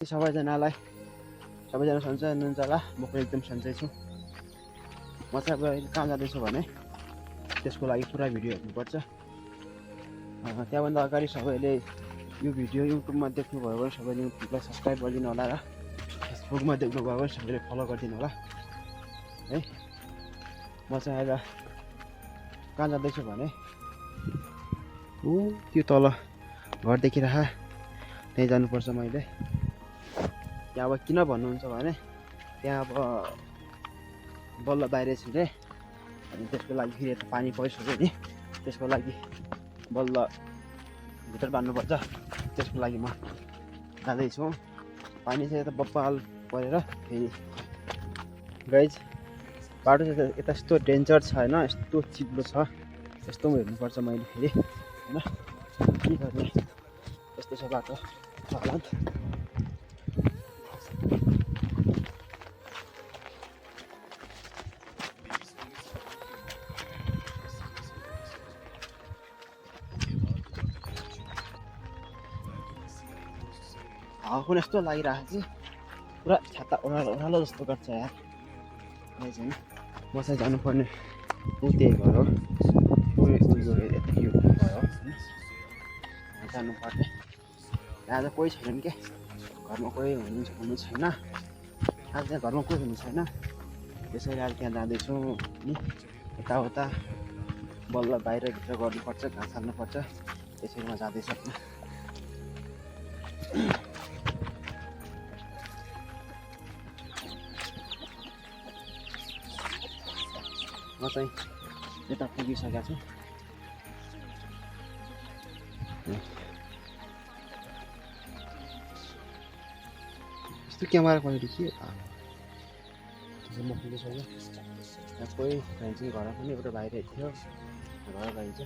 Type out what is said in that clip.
सबैजनालाई सबैजना सन्चै हुनुहुन्छ होला। म पनि एकदम सन्चै छु। म चाहिँ अब अहिले कहाँ जाँदैछु भने त्यसको लागि पुरा भिडियो हेर्नुपर्छ। त्यहाँभन्दा अगाडि सबैले यो भिडियो युट्युबमा देख्नुभयो भने सबैले युट्युबलाई सब्सक्राइब गरिदिनु होला र फेसबुकमा देख्नुभयो भने सबैले फलो गरिदिनु होला है। म चाहिँ अहिले कहाँ जाँदैछु भने त्यो तल घर देखिरह त्यहीँ जानुपर्छ मैले। त्यहाँ अब किन भन्नुहुन्छ भने त्यहाँ अब बल्ल बाहिर छिरे अनि त्यसको लागि फेरि यता पानी परिसक्यो नि, त्यसको लागि बल्ल भित्र बान्नुपर्छ। त्यसको लागि म जाँदैछु। पानी चाहिँ यता बप्पाल परेर फेरि गाइज बाटो चाहिँ यता यस्तो डेन्जर छ होइन, यस्तो चिप्लो छ, यस्तो हेर्नुपर्छ मैले फेरि होइन, के गर्ने यस्तो छ बाटो हालत। हावा पनि यस्तो लागिरहेको छ पुरा, छाता ओह्रालो जस्तो गर्छ यार। चाहिँ म चाहिँ जानुपर्ने त्यही घर हो, यो भयो जानुपर्ने। यहाँ त कोही छैन क्या, घरमा कोही हुनु छैन आज। चाहिँ घरमा कोही हुनु छैन, त्यसैले अहिले त्यहाँ जाँदैछु नि। यताउता बल्ल बाहिरभित्र गर्नुपर्छ, घाँस हाल्नुपर्छ, त्यसैले म जाँदैछु। म चाहिँ यता पुगिसकेको छु। यस्तो क्यामेरा क्वालिटी के म पुगिसक्यो। यहाँ कोही फ्रेन्ड चाहिँ घर पनि एउटा बाहिर थियो, घर गइन्छ।